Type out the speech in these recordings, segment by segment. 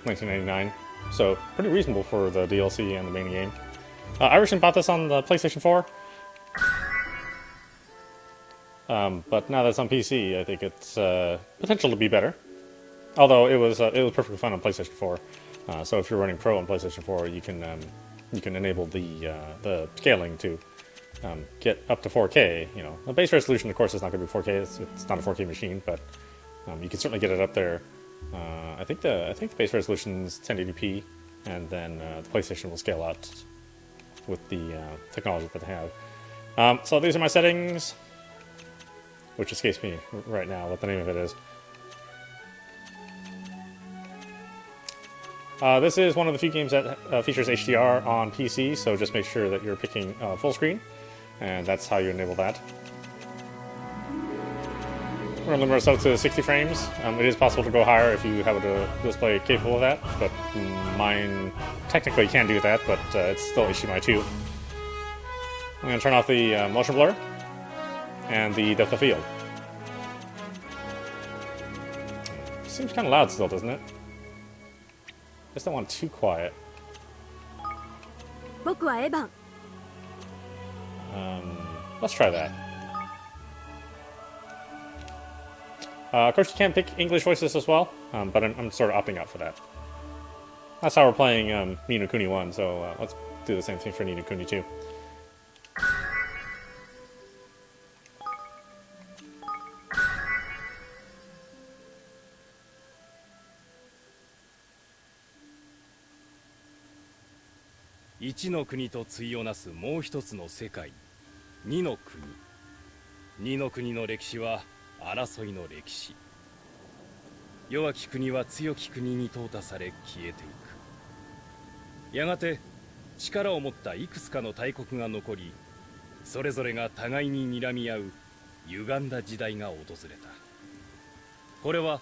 $19.99, so pretty reasonable for the DLC and the main game. I recently bought this on the PlayStation 4, but now that it's on PC, I think it's potential to be better. Although it was perfectly fine on PlayStation 4, so if you're running Pro on PlayStation 4, you can enable the scaling to get up to 4K. You know, the base resolution, of course, is not going to be 4K. It's not a 4K machine, but you can certainly get it up there. I think the base resolution is 1080p, and then the PlayStation will scale out with the technology that they have. So these are my settings, which escapes me right now what the name of it is. This is one of the few games that features HDR on PC, so just make sure that you're picking full screen, and that's how you enable that. We're going to limit ourselves to 60 frames. It is possible to go higher if you have a display capable of that, but mine technically can do that, but it's still HDMI 2. I'm going to turn off the motion blur and the depth of field. Seems kind of loud still, doesn't it? I just don't want it too quiet. Let's try that. Of course, you can pick English voices as well, but I'm sort of opting out for that. That's how we're playing Ni no Kuni 1, so let's do the same thing for Ni no Kuni 2.一の国と対をなすもう一つの世界、二の国。二の国の歴史は争いの歴史。弱き国は強き国に淘汰され消えていく。やがて力を持ったいくつかの大国が残り、それぞれが互いに睨み合う歪んだ時代が訪れた。これは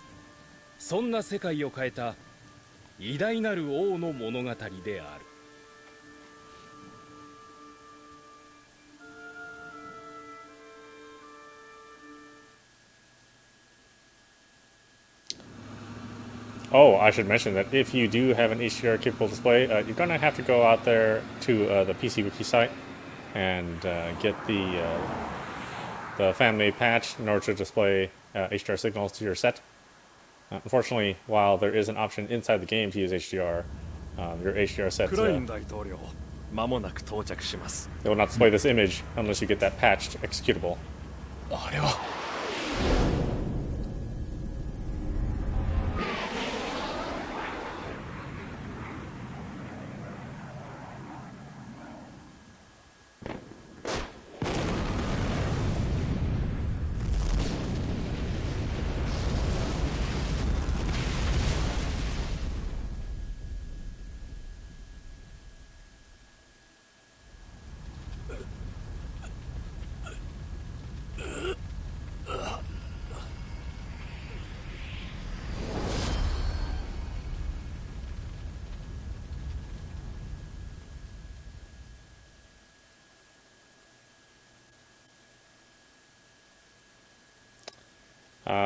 そんな世界を変えた偉大なる王の物語である。Oh, I should mention that if you do have an HDR capable display, you're going to have to go out there to the PC Wiki site and get the fan-made patch in order to display HDR signals to your set. Unfortunately, while there is an option inside the game to use HDR, your HDR set they will not display this image unless you get that patched executable.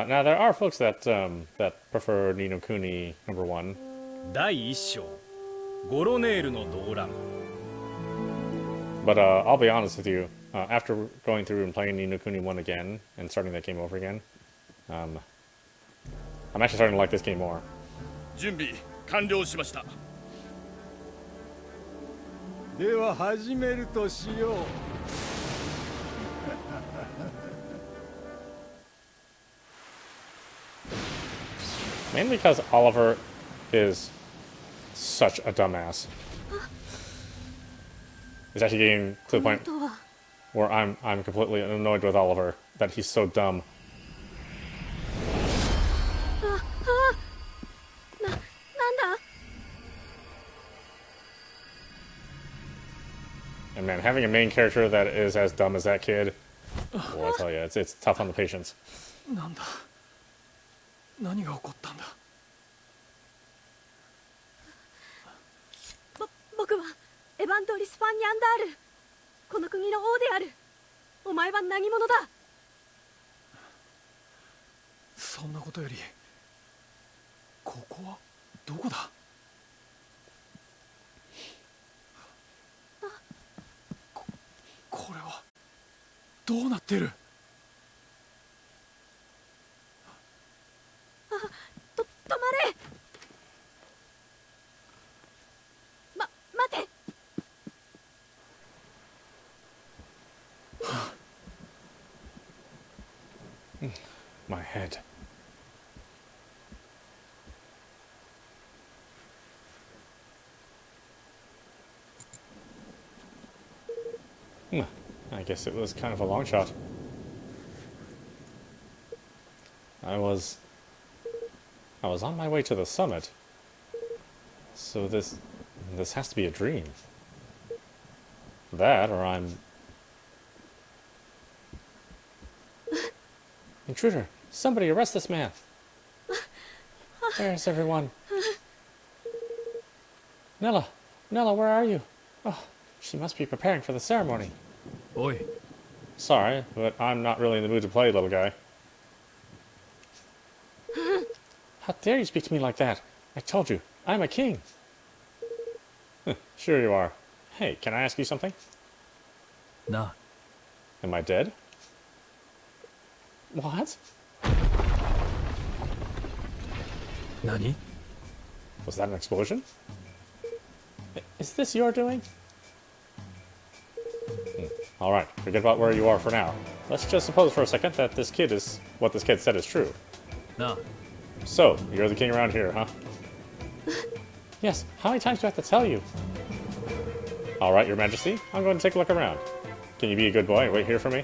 Now there are folks that prefer Ni no Kuni #1. 第一章、ゴロネールの動乱。 But I'll be honest with you, after going through and playing Ni no Kuni 1 again and starting that game over again, I'm actually starting to like this game more. 準備完了しました。では始めるとしよう。Mainly because Oliver is such a dumbass. It's actually getting to the point where I'm completely annoyed with Oliver that he's so dumb. And man, having a main character that is as dumb as that kid, well, I tell you, it's tough on the patience. 何が起こったんだ。僕はエヴァントリス・ファン・ニャンダール。この国の王である。お前は何者だ。そんなことより、ここはどこだ。どうなってる？止まれ。待て。My head. I guess it was kind of a long shot. I was on my way to the summit. So this has to be a dream. That, or I'm... Intruder! Somebody arrest this man! Where's everyone? Nella! Nella, where are you? Oh, she must be preparing for the ceremony. おい、 Sorry, but I'm not really in the mood to play, little guy. How dare you speak to me like that? I told you, I'm a king. Sure you are. Hey, can I ask you something? なあ、 Am I dead? What? 何？ Was that an explosion? Is this your doing? Alright, forget about where you are for now. Let's just suppose for a second that what this kid said is true. なあ、 So, you're the king around here, huh? Yes, how many times do I have to tell you? Alright, your majesty, I'm going to take a look around. Can you be a good boy and wait here for me?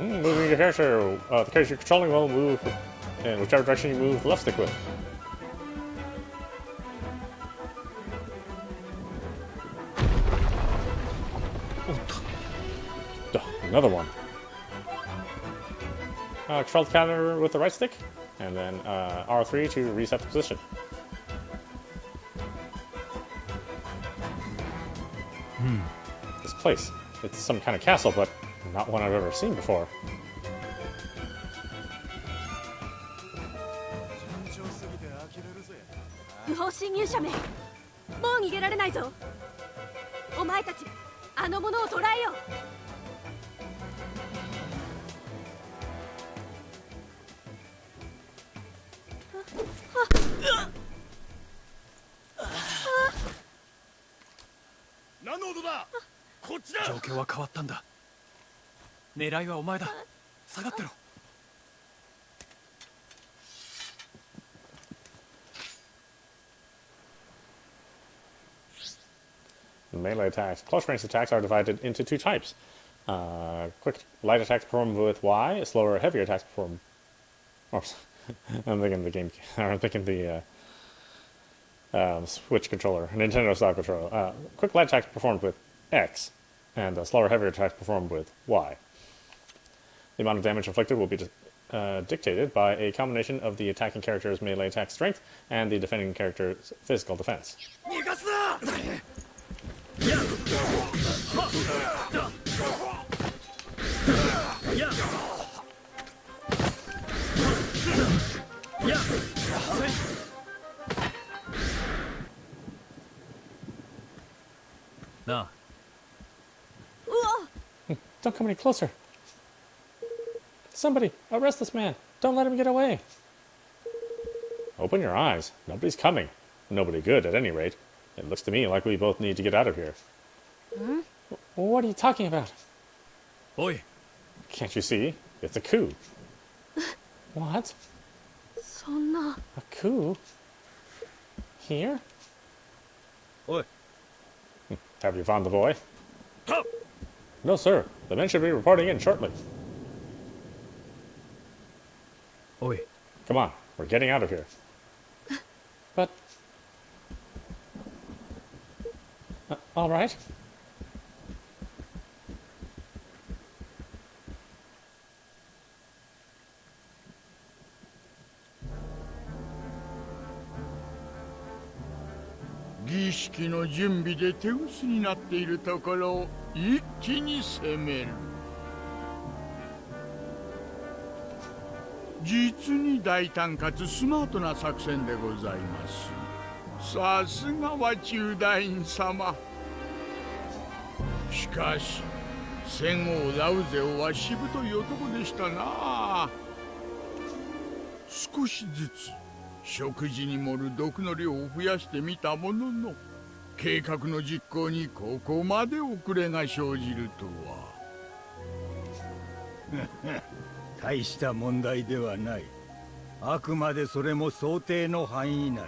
Moving your character, the character you're controlling will move in whichever direction you move the left stick with. Another one. Control the counter with the right stick, and then R3 to reset the position. This place, it's some kind of castle, but not one I've ever seen before. 不法侵入者め、もう逃げられないぞ。お前たち、あの者を捕らえよ。何の音だ？こっちだ。状況は変わったんだ。狙いはお前だ。下がってろ。 Melee attacks. Close range attacks are divided into two types. Quick light attacks performed with Y, slower heavier attacks performed... Oh, I'm thinking the game... I'm thinking the Switch controller, Nintendo style controller. Quick light attacks performed with X, and slower heavier attacks performed with Y. The amount of damage inflicted will be dictated by a combination of the attacking character's melee attack strength and the defending character's physical defense. 逃がすな。 なあ、 Don't come any closer. Somebody, arrest this man. Don't let him get away. Open your eyes. Nobody's coming. Nobody good, at any rate. It looks to me like we both need to get out of here. What are you talking about? おい、 Can't you see? It's a coup. What? そんな。 A coup? Here? おい。 Have you found the boy? No, sir. The men should be reporting in shortly. おい、 Come on. We're getting out of here. But... all right.「儀式の準備で手薄になっているところを一気に攻める」「実に大胆かつスマートな作戦でございます。さすがは中大院様。しかし戦王ラウゼオはしぶとい男でしたな。少しずつ食事に盛る毒の量を増やしてみたものの、計画の実行にここまで遅れが生じるとは。大した問題ではない。あくまでそれも想定の範囲内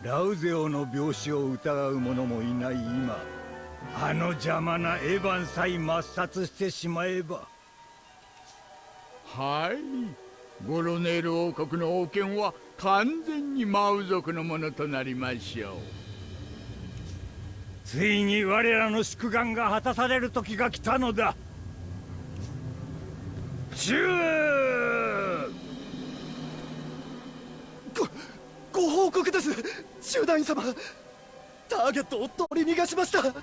だ。ラウゼオの病死を疑う者もいない今、あの邪魔なエヴァンさえ抹殺してしまえば。はい、ゴロネール王国の王権は完全にマウ族のものとなりましょう。ついに我らの宿願が果たされる時が来たのだ。シュー！ご報告です、中団員様。ターゲットを取り逃がしました。なん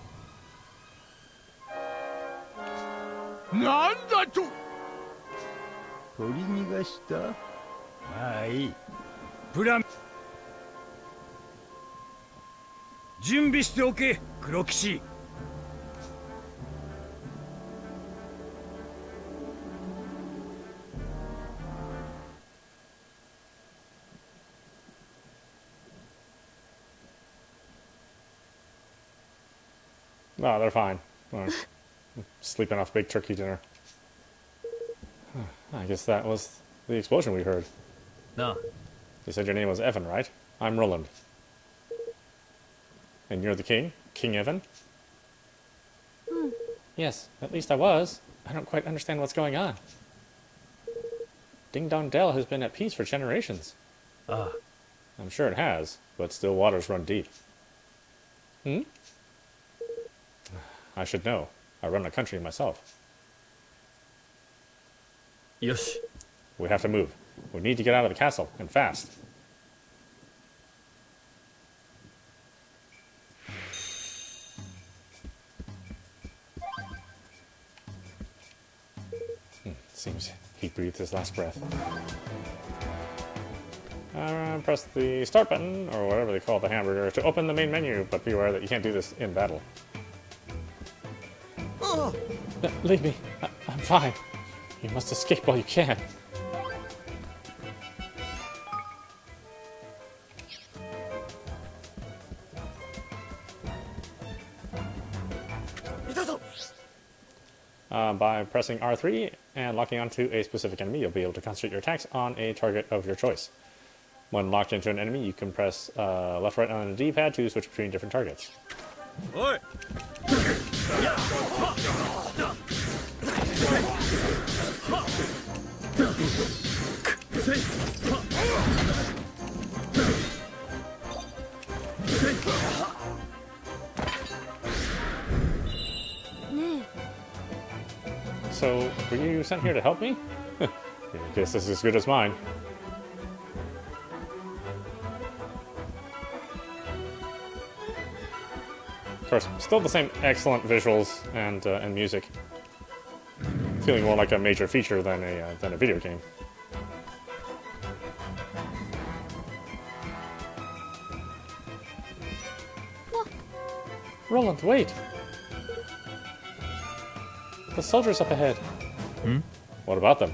だと！取り逃がした？まあいい。プラン準備しておけ、黒騎士。No, they're fine. Sleeping off big turkey dinner. I guess that was the explosion we heard. No. You said your name was Evan, right? I'm Roland. And you're the king? King Evan? Yes, at least I was. I don't quite understand what's going on. Ding Dong Dell has been at peace for generations. Ah. I'm sure it has, but still waters run deep. I should know. I run a country myself. Yoshi. We have to move. We need to get out of the castle, and fast. Seems he breathed his last breath. Press the start button, or whatever they call the hamburger, to open the main menu, but be aware that you can't do this in battle. Leave me. I'm fine. You must escape while you can. By pressing R3 and locking onto a specific enemy, you'll be able to concentrate your attacks on a target of your choice. When locked into an enemy, you can press left-right on the D-pad to switch between different targets. Oi! So, were you sent here to help me? I guess this is as good as mine. Of course, still the same excellent visuals and music. Feeling more like a major feature than a video game. Roland, wait! The soldiers up ahead. What about them?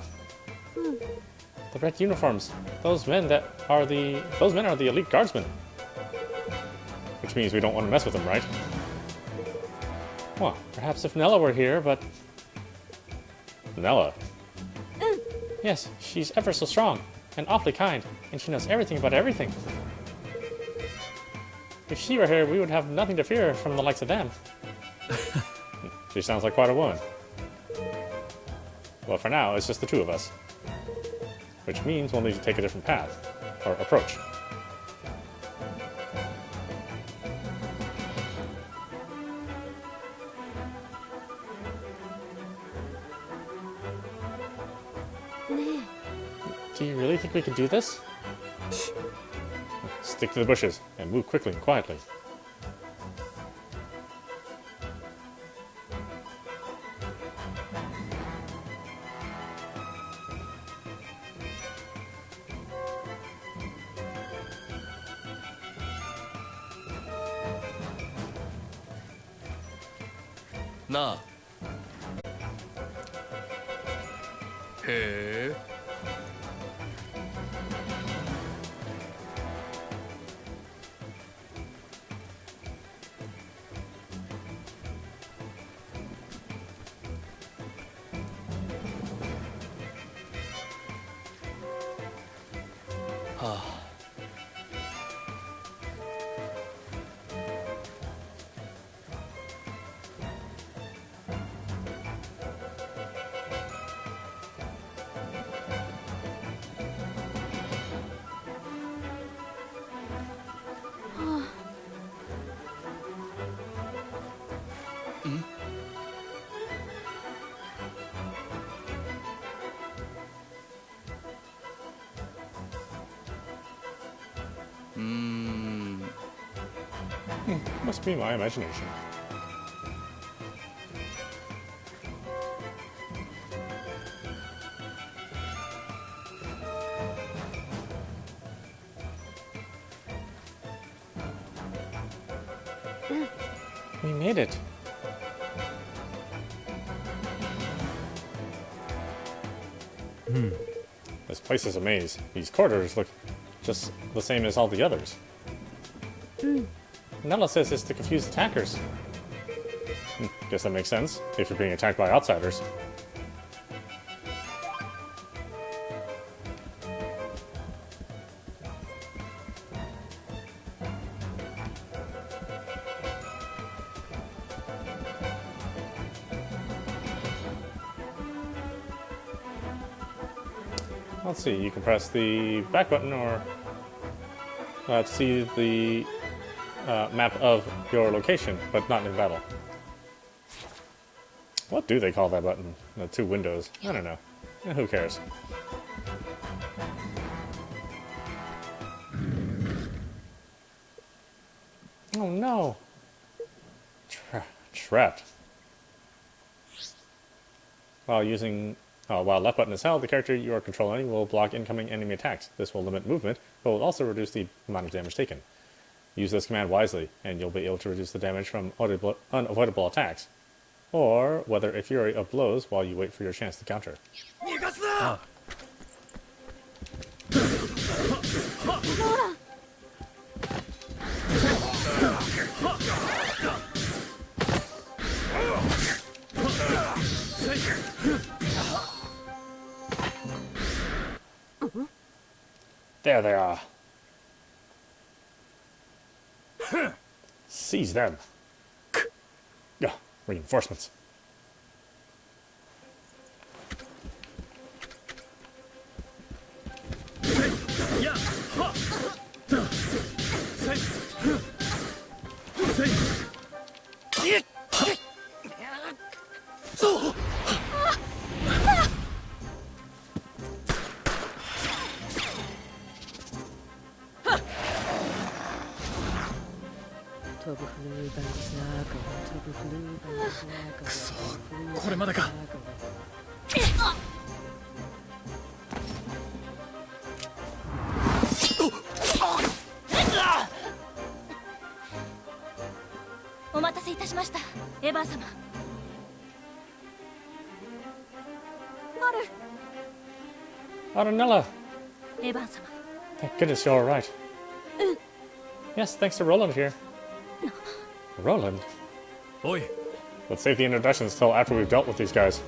The red uniforms. Those men are the elite guardsmen. Which means we don't want to mess with them, right? Well, perhaps if Nella were here, but... Nella? Yes, she's ever so strong, and awfully kind, and she knows everything about everything. If she were here, we would have nothing to fear from the likes of them. She sounds like quite a woman. Well, for now, it's just the two of us. Which means we'll need to take a different path, or approach. Do you really think we can do this? Stick to the bushes, and move quickly and quietly. なあ。へえ。はあ。Must be my imagination. We made it. This place is a maze. These corridors look just the same as all the others. Nella says it's to confuse attackers. Guess that makes sense, if you're being attacked by outsiders. Let's see, you can press the back button or to see the map of your location, but not in battle. What do they call that button? The two windows? I don't know. Who cares? Oh no! Trapped. While left button is held, the character you are controlling will block incoming enemy attacks. This will limit movement, but will also reduce the amount of damage taken. Use this command wisely, and you'll be able to reduce the damage from unavoidable attacks, or weather a fury of blows while you wait for your chance to counter. There they are. Seize them. Yeah, reinforcements.これまでか。お待たせいたしました、エヴァン様。Nella! エヴァン様。 Thank goodness you're alright. Yes, thanks to Roland here. Roland? おい。 Let's save the introductions till after we've dealt with these guys.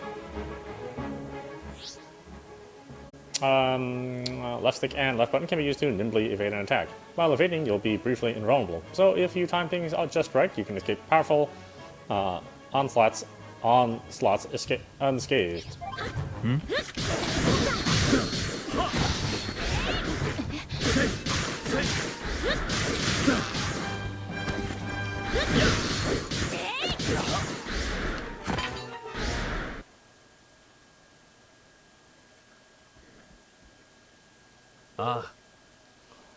Left stick and left button can be used to nimbly evade an attack. While evading, you'll be briefly invulnerable. So if you time things out just right, you can escape powerful onslaughts unscathed.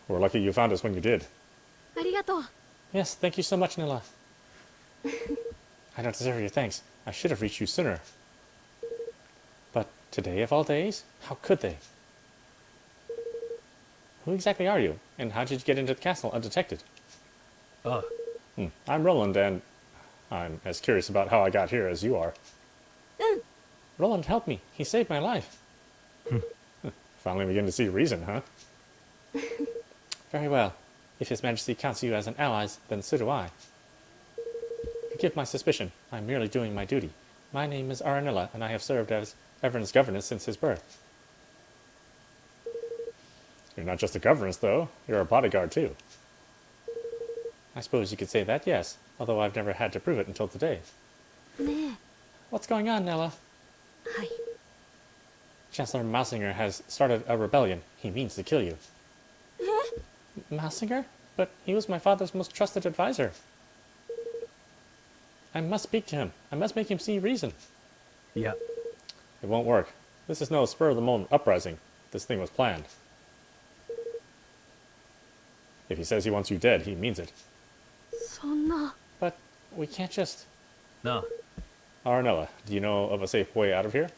We're lucky you found us when you did. ありがとう。 Yes, thank you so much, Nilla. I don't deserve your thanks. I should have reached you sooner. But today of all days? How could they? Who exactly are you? And how did you get into the castle undetected? I'm Roland, and I'm as curious about how I got here as you are. Roland helped me. He saved my life. Finally begin to see reason, huh? Very well. If His Majesty counts you as an ally, then so do I. Forgive my suspicion. I'm merely doing my duty. My name is Aranilla, and I have served as Revenant's governess since his birth. You're not just a governess, though. You're a bodyguard, too. I suppose you could say that, yes. Although I've never had to prove it until today. What's going on, Nella? Hi. Chancellor Mausinger has started a rebellion. He means to kill you. Mausinger? But he was my father's most trusted advisor. I must speak to him. I must make him see reason.いや It won't work. This is no spur-of-the-moment uprising. This thing was planned. If he says he wants you dead, he means it. そんな。 But we can't just... な Aranella, do you know of a safe way out of here?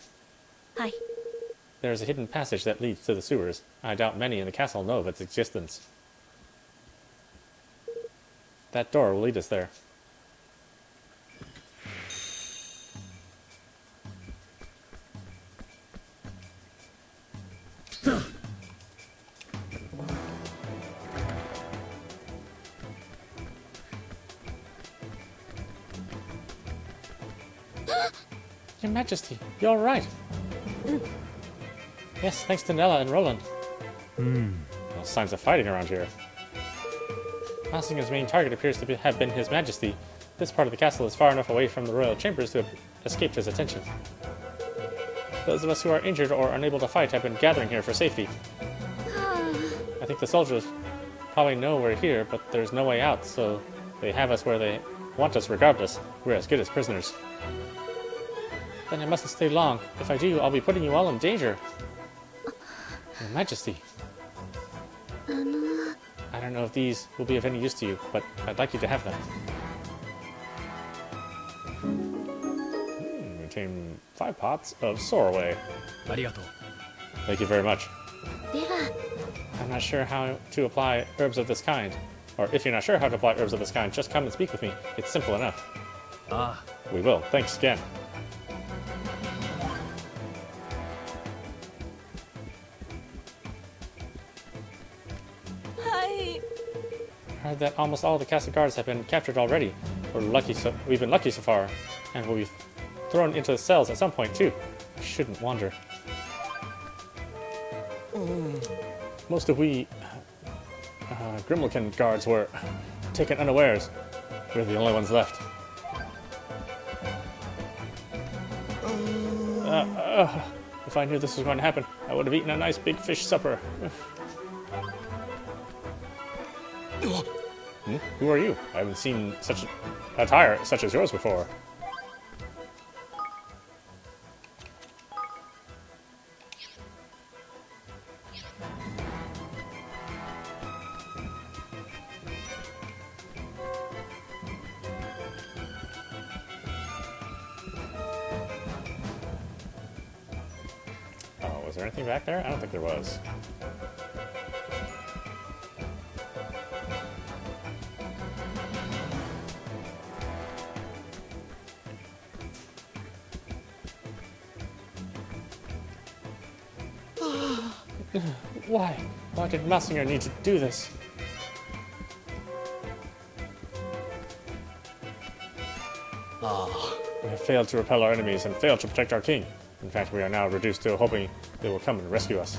はい。 There is a hidden passage that leads to the sewers. I doubt many in the castle know of its existence. That door will lead us there. Your Majesty, you're right. Yes, thanks to Nella and Roland. No signs of fighting around here. Mausinger's main target appears to have been His Majesty. This part of the castle is far enough away from the royal chambers to have escaped his attention. Those of us who are injured or unable to fight have been gathering here for safety. I think the soldiers probably know we're here, but there's no way out, so they have us where they want us regardless. We're as good as prisoners. Then I mustn't stay long. If I do, I'll be putting you all in danger. Your Majesty. I don't know if these will be of any use to you, but I'd like you to have them. Contain 5 pots of sorroway. ありがとう Thank you very much. では、 I'm not sure how to apply herbs of this kind. Or if you're not sure how to apply herbs of this kind, just come and speak with me. It's simple enough. あ We will. Thanks again. I heard that almost all the castle guards have been captured already. We've been lucky so far, and we'll be thrown into the cells at some point too. I shouldn't wonder. Most of we Grimmelkin guards were taken unawares. We're the only ones left. If I knew this was going to happen, I would have eaten a nice big fish supper. Who are you? I haven't seen such attire such as yours before. Oh, was there anything back there? I don't think there was. Why? Why did Mausinger need to do this? We have failed to repel our enemies and failed to protect our king. In fact, we are now reduced to hoping they will come and rescue us.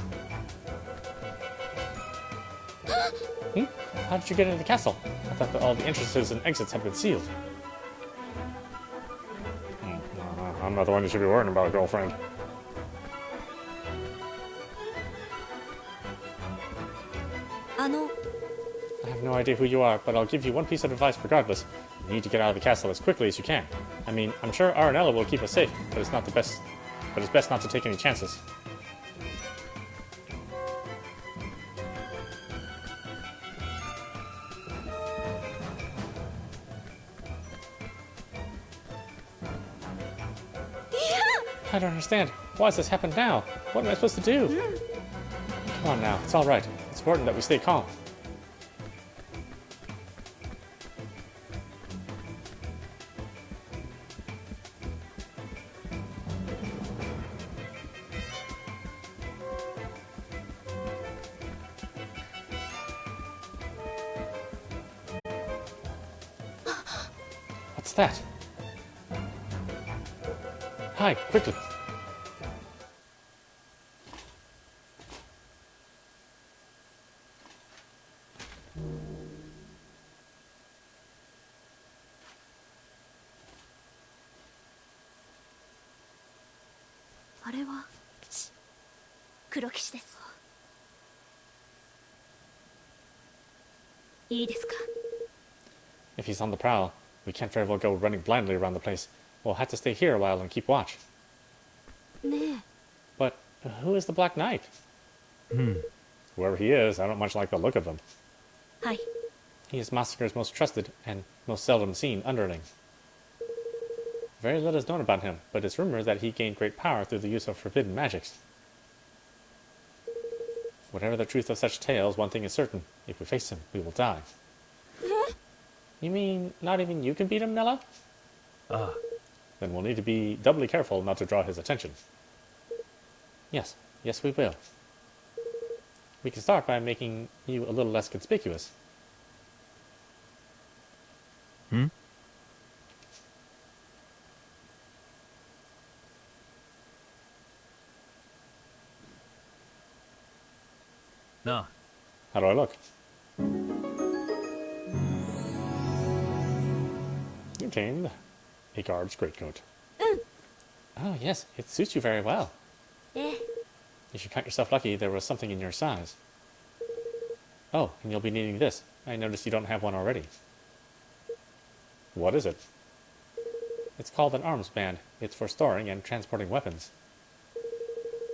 How did you get into the castle? I thought that all the entrances and exits had been sealed. I'm not the one you should be worrying about, girlfriend. I have no idea who you are, but I'll give you one piece of advice regardless. You need to get out of the castle as quickly as you can. I mean, I'm sure Aranella will keep us safe, but it's not the best. But it's best not to take any chances. I don't understand. Why has this happened now? What am I supposed to do? Come on now, it's all right. It's important that we stay calm. What's that? Hi, quickly. If he's on the prowl, we can't very well go running blindly around the place. We'll have to stay here a while and keep watch. But who is the Black Knight? Whoever he is, I don't much like the look of him. He is Masaker's most trusted and most seldom seen underling. Very little is known about him, but it's rumored that he gained great power through the use of forbidden magics. Whatever the truth of such tales, one thing is certain. If we face him, we will die. You mean not even you can beat him, Nella? Then we'll need to be doubly careful not to draw his attention. Yes, we will. We can start by making you a little less conspicuous. Nah. How do I look? You obtained a guard's greatcoat. Oh, yes, it suits you very well. You should count yourself lucky there was something in your size. Oh, and you'll be needing this. I noticed you don't have one already. What is it? It's called an arms band. It's for storing and transporting weapons.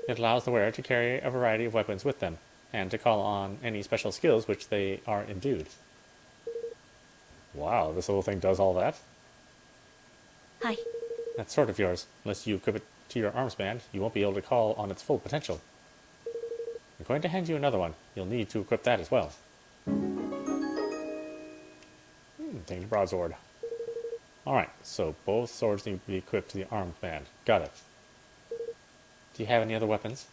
It allows the wearer to carry a variety of weapons with them, and to call on any special skills which they are endued. Wow, this little thing does all that? That sword of yours, unless you equip it to your arms band, you won't be able to call on its full potential. I'm going to hand you another one. You'll need to equip that as well. Take the broadsword. Alright, so both swords need to be equipped to the arms band. Got it. Do you have any other weapons?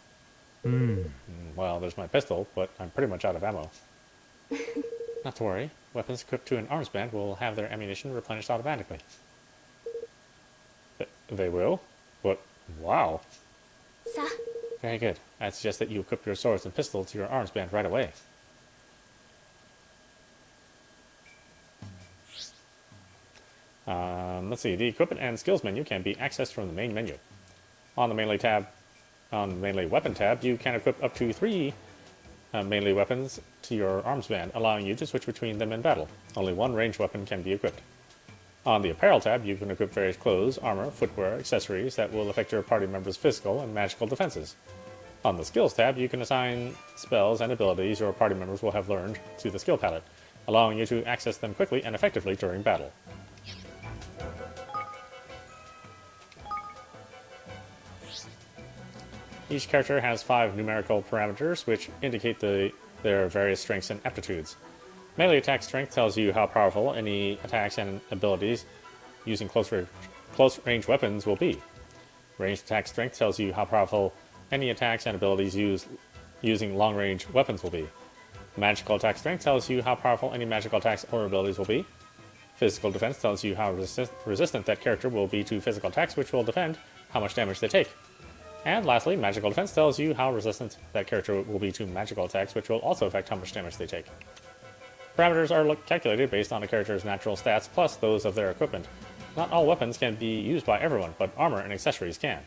Well, there's my pistol, but I'm pretty much out of ammo. Not to worry. Weapons equipped to an arms band will have their ammunition replenished automatically. They will? But, wow. Very good. I'd suggest that you equip your swords and pistol to your arms band right away. Let's see. The equipment and skills menu can be accessed from the main menu. On the melee weapon tab, you can equip up to 3 melee weapons to your arms band, allowing you to switch between them in battle. Only one ranged weapon can be equipped. On the apparel tab, you can equip various clothes, armor, footwear, accessories that will affect your party members' physical and magical defenses. On the skills tab, you can assign spells and abilities your party members will have learned to the skill palette, allowing you to access them quickly and effectively during battle. Each character has 5 numerical parameters which indicate their various strengths and aptitudes. Melee attack strength tells you how powerful any attacks and abilities using close range weapons will be. Ranged attack strength tells you how powerful any attacks and abilities using long range weapons will be. Magical attack strength tells you how powerful any magical attacks or abilities will be. Physical defense tells you how resistant that character will be to physical attacks, which will depend how much damage they take. And lastly, magical defense tells you how resistant that character will be to magical attacks, which will also affect how much damage they take. Parameters are calculated based on a character's natural stats plus those of their equipment. Not all weapons can be used by everyone, but armor and accessories can.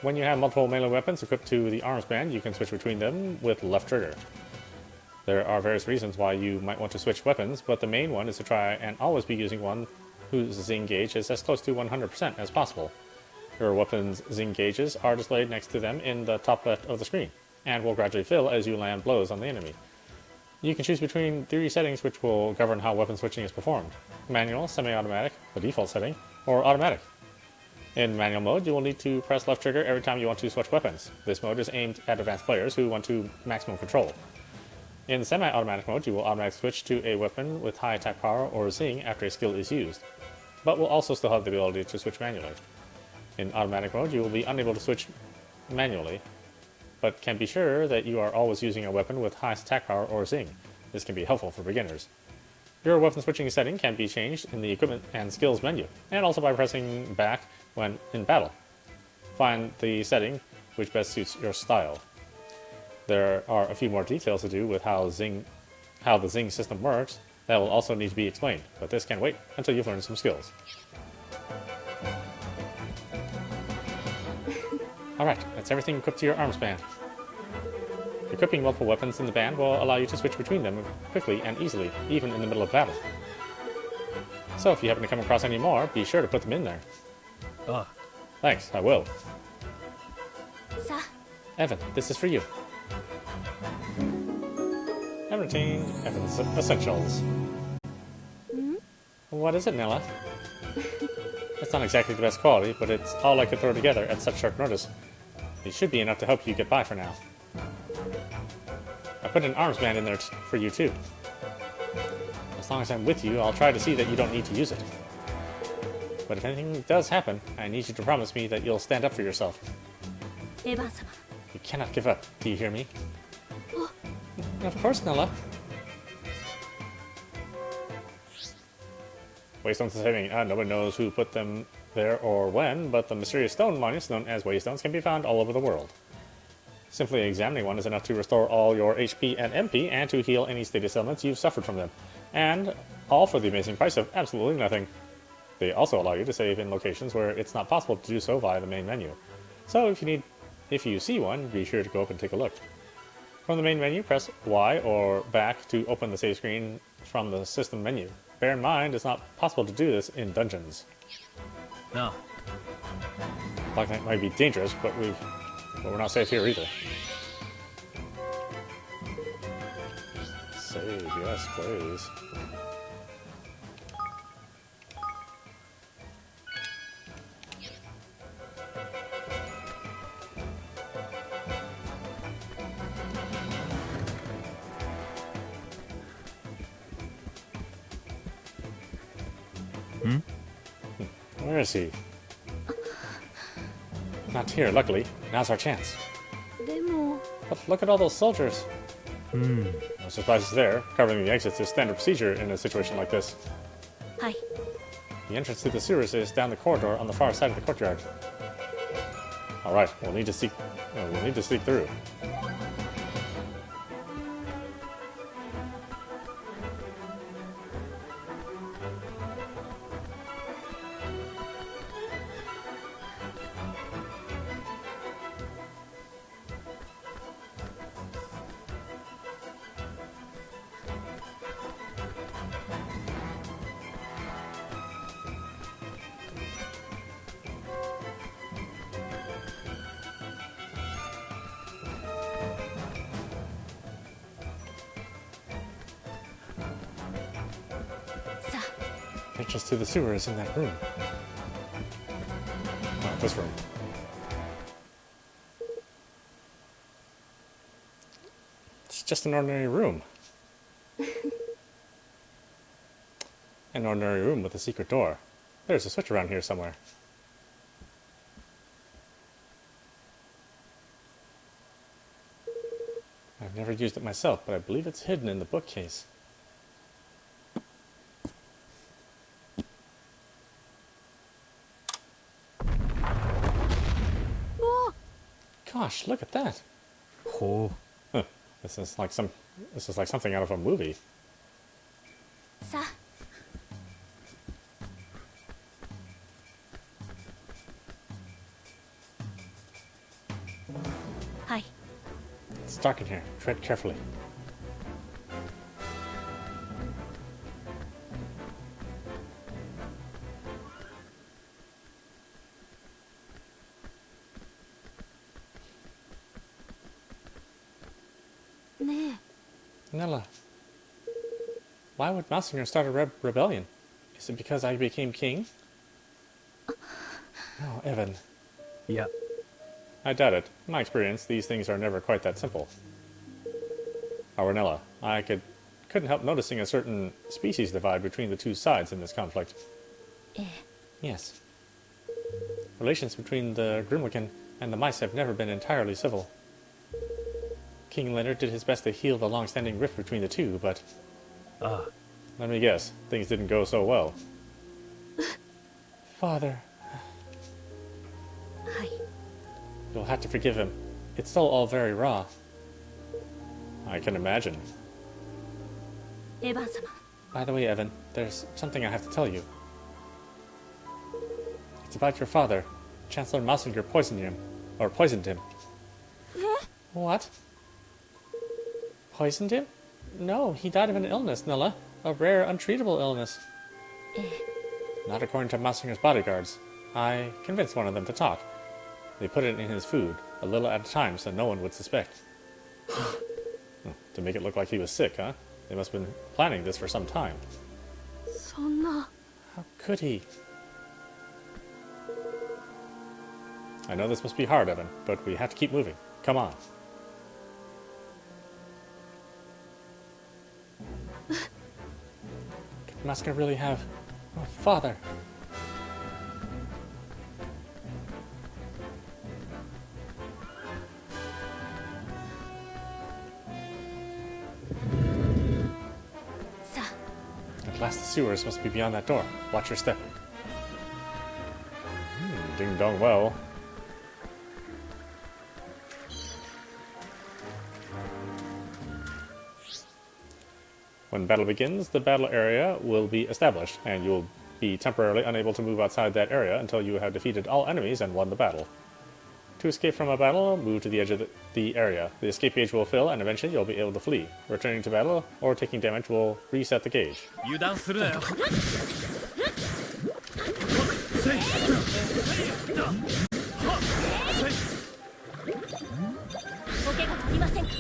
When you have multiple melee weapons equipped to the arms band, you can switch between them with left trigger. There are various reasons why you might want to switch weapons, but the main one is to try and always be using one whose zing gauge is as close to 100% as possible. Your weapon's zing gauges are displayed next to them in the top left of the screen, and will gradually fill as you land blows on the enemy. You can choose between 3 settings which will govern how weapon switching is performed: manual, semi-automatic, the default setting, or automatic. In manual mode, you will need to press left trigger every time you want to switch weapons. This mode is aimed at advanced players who want to maximum control. In the semi-automatic mode, you will automatically switch to a weapon with high attack power or zing after a skill is used, but will also still have the ability to switch manually. In automatic mode, you will be unable to switch manually, but can be sure that you are always using a weapon with high attack power or zing. This can be helpful for beginners. Your weapon switching setting can be changed in the equipment and skills menu, and also by pressing back when in battle. Find the setting which best suits your style. There are a few more details to do with how the zing system works that will also need to be explained, but this can wait until you've learned some skills. Alright, that's everything equipped to your arms band. Equipping multiple weapons in the band will allow you to switch between them quickly and easily, even in the middle of battle. So if you happen to come across any more, be sure to put them in there. Ah. Thanks, I will. さ Evan, this is for you. Everything, Evan's essentials. What is it, Nella? It's not exactly the best quality, but it's all I could throw together at such short notice. It should be enough to help you get by for now. I put an arms band in there for you too. As long as I'm with you, I'll try to see that you don't need to use it. But if anything does happen, I need you to promise me that you'll stand up for yourself. エヴァン様 You cannot give up, do you hear me? Of course, Nella. Waystones is saving. Nobody knows who put them there or when, but the mysterious stone monuments known as Waystones can be found all over the world. Simply examining one is enough to restore all your HP and MP and to heal any status ailments you've suffered from them. And all for the amazing price of absolutely nothing. They also allow you to save in locations where it's not possible to do so via the main menu. So if you see one, be sure to go up and take a look. From the main menu, press Y or back to open the save screen from the system menu. Bear in mind, it's not possible to do this in dungeons. No. Like that might be dangerous, but we're not safe here either. Save, yes, please. Where is he? Not here, luckily. Now's our chance. でも But look at all those soldiers. No surprises there. Covering the exits is standard procedure in a situation like this. はい The entrance to the sewers is down the corridor on the far side of the courtyard. Alright, we'll need to sneak through. Entrance to the sewer is in that room. Oh, this room. It's just an ordinary room. An ordinary room with a secret door. There's a switch around here somewhere. I've never used it myself, but I believe it's hidden in the bookcase. Gosh, look at that. Oh. Huh. This is like something out of a movie. さ はい It's dark in here. Tread carefully. Nella, why would Monsignor start a rebellion? Is it because I became king? No, Evan. Yeah. I doubt it. In my experience, these things are never quite that simple. Aranella. Couldn't help noticing a certain species divide between the two sides in this conflict. Yes. Relations between the Grimwiccan and the mice have never been entirely civil. King Leonard did his best to heal the long-standing rift between the two, but... let me guess, things didn't go so well. Father... You'll have to forgive him. It's still all very raw. I can imagine. Evan-sama. By the way, Evan, there's something I have to tell you. It's about your father. Chancellor Mausinger poisoned him. Or poisoned him. What? Poisoned him? No, he died of an illness, Nella. A rare, untreatable illness. Not according to Mausinger's bodyguards. I convinced one of them to talk. They put it in his food, a little at a time, so no one would suspect. To make it look like he was sick, huh? They must have been planning this for some time. そんな How could he? I know this must be hard, Evan, but we have to keep moving. Come on. Could Masker really have a father? At last the sewers must be beyond that door. Watch your step. Ding dong well. When battle begins, the battle area will be established, and you'll be temporarily unable to move outside that area until you have defeated all enemies and won the battle. To escape from a battle, move to the edge of the area. The escape gauge will fill, and eventually you'll be able to flee. Returning to battle or taking damage will reset the gauge. 油断するなよ。お怪我はありませんか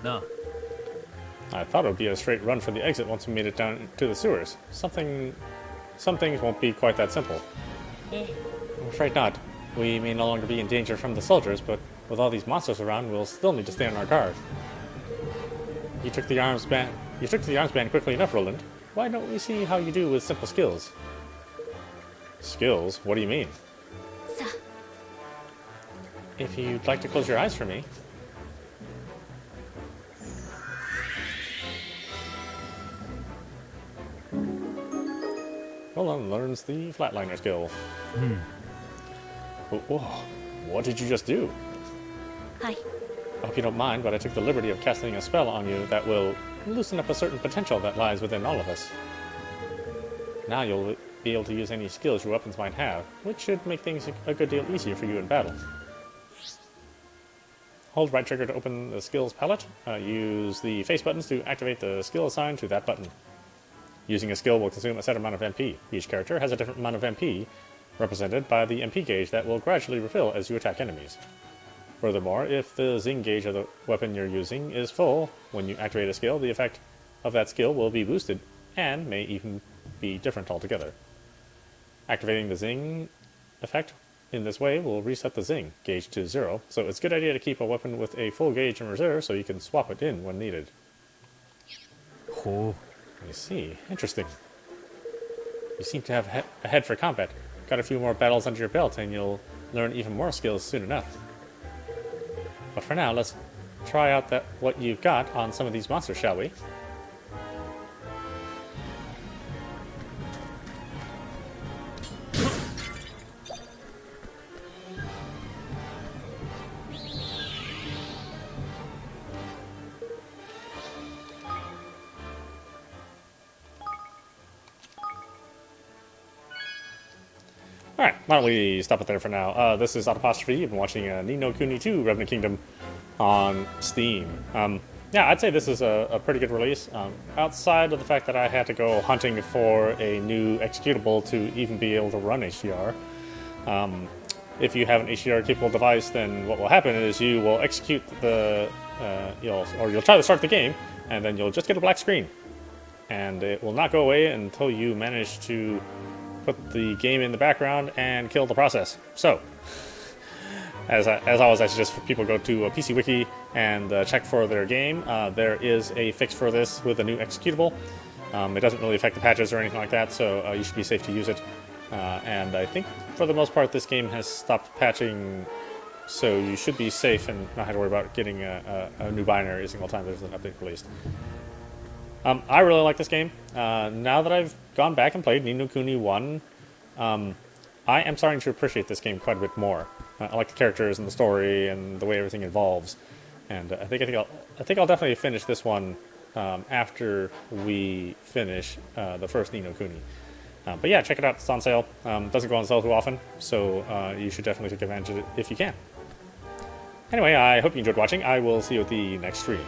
なあ。 I thought it would be a straight run for the exit once we made it down to the sewers. Some things won't be quite that simple. I'm afraid not. We may no longer be in danger from the soldiers, but with all these monsters around, we'll still need to stay on our guard. You took the arms band quickly enough, Roland. Why don't we see how you do with simple skills? Skills? What do you mean? さ If you'd like to close your eyes for me. Roland learns the flatliner skill. Whoa, what did you just do? あはい I hope you don't mind, but I took the liberty of casting a spell on you that will loosen up a certain potential that lies within all of us. Now you'll be able to use any skills your weapons might have, which should make things a good deal easier for you in battle. Hold right trigger to open the skills palette. Use the face buttons to activate the skill assigned to that button. Using a skill will consume a set amount of MP. Each character has a different amount of MP, represented by the MP gauge that will gradually refill as you attack enemies. Furthermore, if the zing gauge of the weapon you're using is full, when you activate a skill, the effect of that skill will be boosted, and may even be different altogether. Activating the zing effect in this way will reset the zing gauge to 0, so it's a good idea to keep a weapon with a full gauge in reserve so you can swap it in when needed. ほ I see. Interesting. You seem to have a head for combat. Got a few more battles under your belt and you'll learn even more skills soon enough. But for now, let's try out what you've got on some of these monsters, shall we? Alright, why don't we stop it there for now. This is audap. You've been watching Ni no Kuni II Revenant Kingdom on Steam. yeah, I'd say this is a pretty good release. Outside of the fact that I had to go hunting for a new executable to even be able to run HDR. If you have an HDR capable device, then what will happen is you will execute the you'll try to start the game, and then you'll just get a black screen, and it will not go away until you manage to put the game in the background and kill the process. So, as always, I suggest people go to a PC Wiki and check for their game. There is a fix for this with a new executable. It doesn't really affect the patches or anything like that, so you should be safe to use it. And I think for the most part this game has stopped patching, so you should be safe and not have to worry about getting a new binary every single time there's an update released. I really like this game. Now that I've gone back and played Ni no Kuni 1, I am starting to appreciate this game quite a bit more. I like the characters and the story and the way everything evolves, and I think I'll definitely finish this one after we finish the first Ni no Kuni. But yeah, check it out. It's on sale. Doesn't go on sale too often, so you should definitely take advantage of it if you can. Anyway, I hope you enjoyed watching. I will see you at the next stream.